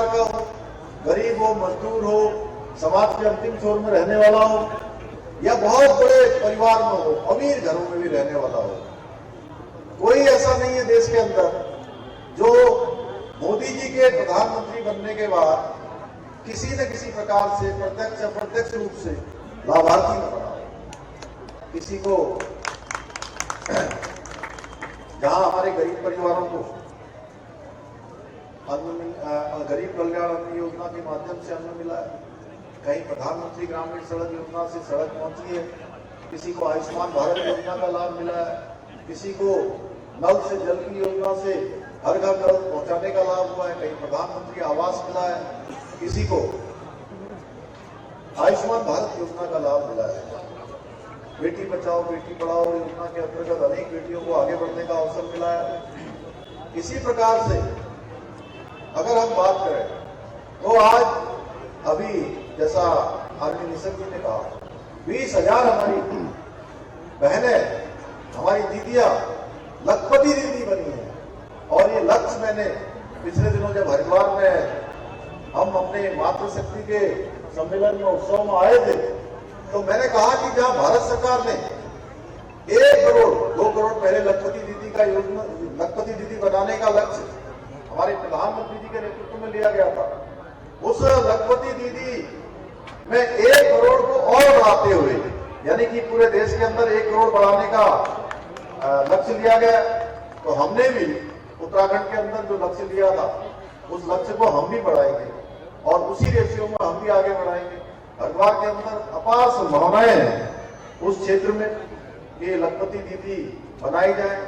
प्रकार का हो, गरीब हो, मजदूर हो, समाज के अंतिम छोर में रहने वाला हो, या बहुत बड़े परिवार में हो, अमीर घरों में भी रहने वाला हो, कोई ऐसा नहीं है देश के अंदर जो मोदी जी के प्रधानमंत्री बनने के बाद किसी न किसी प्रकार से प्रत्यक्ष अप्रत्यक्ष रूप से लाभार्थी न बना हो। किसी को जहां हमारे गरीब परिवारों को गरीब कल्याण अन्न योजना के माध्यम से अन्न मिला है, कहीं प्रधानमंत्री ग्रामीण सड़क योजना से सड़क पहुंची है, किसी को आयुष्मान भारत योजना का लाभ मिला है, किसी को नल से जल की योजना से हर घर नल पहुंचाने का लाभ हुआ है, कहीं प्रधानमंत्री आवास मिला है, किसी को आयुष्मान भारत योजना का लाभ मिला है। बेटी बचाओ बेटी पढ़ाओ योजना के अंतर्गत अनेक बेटियों को आगे बढ़ने का अवसर मिला है। इसी प्रकार से अगर हम बात करें तो आज अभी जैसा आदमी निशंक जी ने कहा 20,000 हमारी बहनें, हमारी दीदियां लखपति दीदी बनी है। और ये लक्ष्य मैंने पिछले दिनों जब हरिद्वार में हम अपने मातृशक्ति के सम्मेलन में उत्सव में आए थे तो मैंने कहा कि जहां भारत सरकार ने 1 करोड़ 2 करोड़ पहले लखपति दीदी का योजना, लखपति दीदी बनाने का लक्ष्य हमारे प्रधानमंत्री जी के नेतृत्व में लिया गया था, उस लखपति दीदी में 1 करोड़ को और बढ़ाते हुए, यानी कि पूरे देश के अंदर 1 करोड़ बढ़ाने का लक्ष्य लिया गया। तो हमने भी उत्तराखंड के अंदर जो लक्ष्य लिया था उस लक्ष्य को हम भी बढ़ाएंगे और उसी रेशियो में हम भी आगे बढ़ाएंगे। हरिद्वार के अंदर अपार संभावनाएं हैं उस क्षेत्र में कि लखपति दीदी बनाई जाए,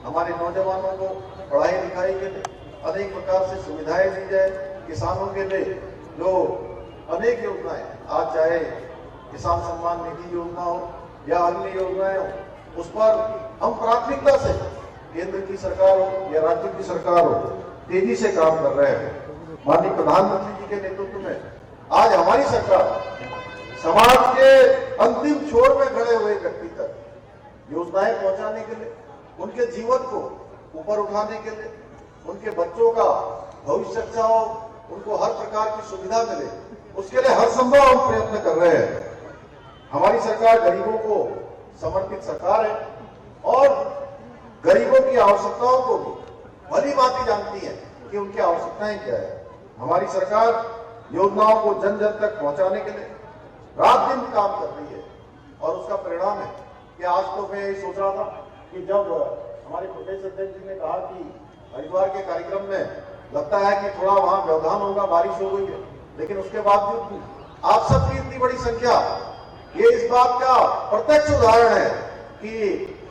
हमारे नौजवानों को पढ़ाई लिखाई के लिए अनेक प्रकार से सुविधाएं दी जाए, किसानों के लिए जो अनेक योजनाएं, आज चाहे किसान सम्मान निधि योजना हो या अन्य योजनाएं हो, उस पर हम प्राथमिकता से केंद्र की सरकार हो या राज्य की सरकार हो तेजी से काम कर रहे हैं। माननीय प्रधानमंत्री जी के नेतृत्व में आज हमारी सरकार समाज के अंतिम छोर में खड़े हुए व्यक्ति तक योजनाएं पहुंचाने के लिए, उनके जीवन को ऊपर उठाने के लिए, उनके बच्चों का भविष्य अच्छा हो, उनको हर प्रकार की सुविधा मिले, उसके लिए हर संभव हम प्रयत्न कर रहे हैं। हमारी सरकार गरीबों को समर्पित सरकार है और गरीबों की आवश्यकताओं को भी भली भांति जानती है कि उनकी आवश्यकताएं क्या है। हमारी सरकार योजनाओं को जन जन तक पहुंचाने के लिए रात दिन काम कर रही है और उसका परिणाम है कि आज तो मैं ये सोच रहा था कि जब हमारे प्रदेश अध्यक्ष जी ने कहा कि हरिद्वार के कार्यक्रम में लगता है कि थोड़ा वहां व्यवधान होगा, बारिश हो गई है, लेकिन उसके बावजूद आप सबकी इतनी बड़ी संख्या, ये इस बात का प्रत्यक्ष उदाहरण है कि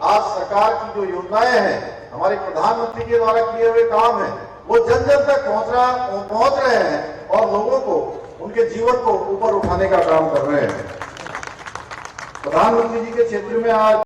आज सरकार की जो योजनाएं हैं, हमारे प्रधानमंत्री के द्वारा किए हुए काम है, वो जन जन तक पहुंच रहे हैं और लोगों को उनके जीवन को ऊपर उठाने का काम कर रहे हैं। प्रधानमंत्री जी के क्षेत्र में आज